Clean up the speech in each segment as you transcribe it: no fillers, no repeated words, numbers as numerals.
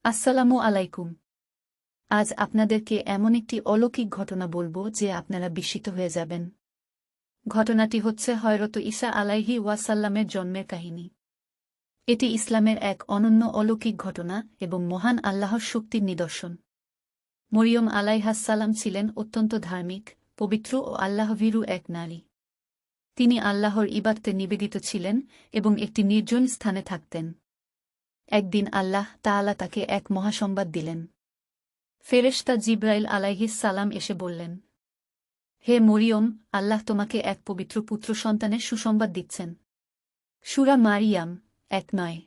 আসসালামু আলাইকুম। আজ আপনাদেরকে এমন একটি অলৌকিক ঘটনা বলবো যে আপনারা বিস্মিত হয়ে যাবেন। ঘটনাটি হচ্ছে হযরত ঈসা আলাইহি ওয়াসাল্লামের জন্মের কাহিনী। এটি ইসলামের এক অনন্য অলৌকিক ঘটনা এবং মহান আল্লাহর শক্তির নিদর্শন। মরিয়ম আলাইহাসসালাম ছিলেন অত্যন্ত ধার্মিক, পবিত্র ও আল্লাহভীরু এক নারী। তিনি আল্লাহর ইবাদতে নিবেদিত ছিলেন এবং একটি নির্জন স্থানে থাকতেন। একদিন আল্লাহ তাআলা তাকে এক মহাসংবাদ দিলেন। ফেরেশতা জিবরাইল আলাইহিস সালাম এসে বললেন, হে মরিয়ম, আল্লাহ তোমাকে এক পবিত্র পুত্র সন্তানের সুসংবাদ দিচ্ছেন। সূরা মারিয়াম ১-৯।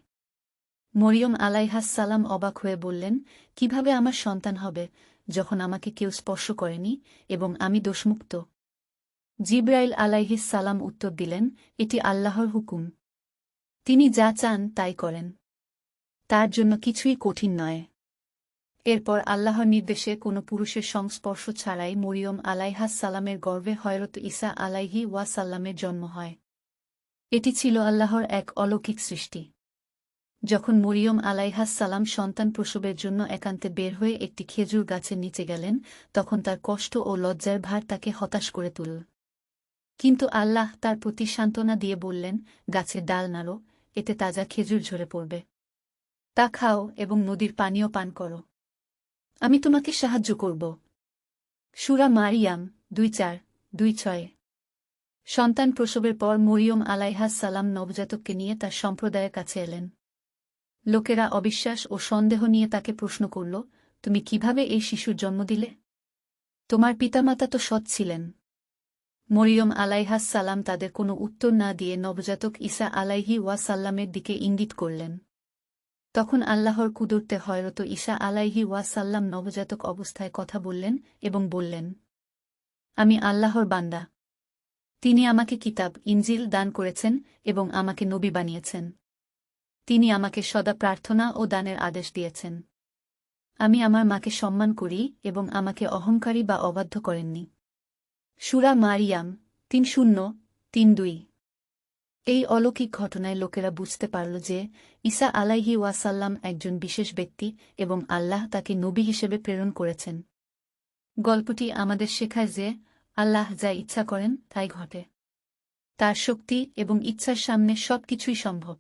মরিয়ম আলাইহাস সালাম অবাক হয়ে বললেন, কিভাবে আমার সন্তান হবে যখন আমাকে কেউ স্পর্শ করেনি এবং আমি দোষমুক্ত? জিবরাইল আলাইহিস সালাম উত্তর দিলেন, এটি আল্লাহর হুকুম। তিনি যা চান তাই করেন। তার জন্য কিছুই কঠিন নয়। এরপর আল্লাহর নির্দেশে কোনো পুরুষের সংস্পর্শ ছাড়াই মরিয়ম আলাইহাস সালামের গর্ভে হযরত ঈসা আলাইহি ওয়াসাল্লামের জন্ম হয়। এটি ছিল আল্লাহর এক অলৌকিক সৃষ্টি। যখন মরিয়ম আলাইহাস সালাম সন্তান প্রসবের জন্য একান্তে বের হয়ে একটি খেজুর গাছের নিচে গেলেন, তখন তার কষ্ট ও লজ্জার ভার তাকে হতাশ করে তুলল। কিন্তু আল্লাহ তার প্রতি সান্ত্বনা দিয়ে বললেন, গাছের ডাল নাড়ো, এতে তাজা খেজুর ঝরে পড়বে। তা খাও এবং নদীর পানিও পান করো। আমি তোমাকে সাহায্য করব। সূরা মারিয়াম ২-৪, ২-৬। সন্তান প্রসবের পর মরিয়ম আলাইহাস সালাম নবজাতককে নিয়ে তার সম্প্রদায়ের কাছে এলেন। লোকেরা অবিশ্বাস ও সন্দেহ নিয়ে তাকে প্রশ্ন করল, তুমি কিভাবে এই শিশুর জন্ম দিলে? তোমার পিতামাতা তো সৎ ছিলেন। মরিয়ম আলাইহাস সালাম তাদের কোনো উত্তর না দিয়ে নবজাতক ঈসা আলাইহি ওয়াসাল্লামের দিকে ইঙ্গিত করলেন। তখন আল্লাহর কুদরতে হযরত ঈসা আলাইহি ওয়াসাল্লাম নবজাতক অবস্থায় কথা বললেন এবং বললেন, আমি আল্লাহর বান্দা। তিনি আমাকে কিতাব ইনজিল দান করেছেন এবং আমাকে নবী বানিয়েছেন। তিনি আমাকে সদা প্রার্থনা ও দানের আদেশ দিয়েছেন। আমি আমার মাকে সম্মান করি এবং আমাকে অহংকারী বা অবাধ্য করেননি। সূরা মারিয়াম ৩-০, ৩-২। এই অলৌকিক ঘটনায় লোকেরা বুঝতে পারল যে ঈসা আলাইহি ওয়াসাল্লাম একজন বিশেষ ব্যক্তি এবং আল্লাহ তাকে নবী হিসেবে প্রেরণ করেছেন। গল্পটি আমাদের শেখায় যে আল্লাহ যা ইচ্ছা করেন তাই ঘটে। তার শক্তি এবং ইচ্ছার সামনে সবকিছুই সম্ভব।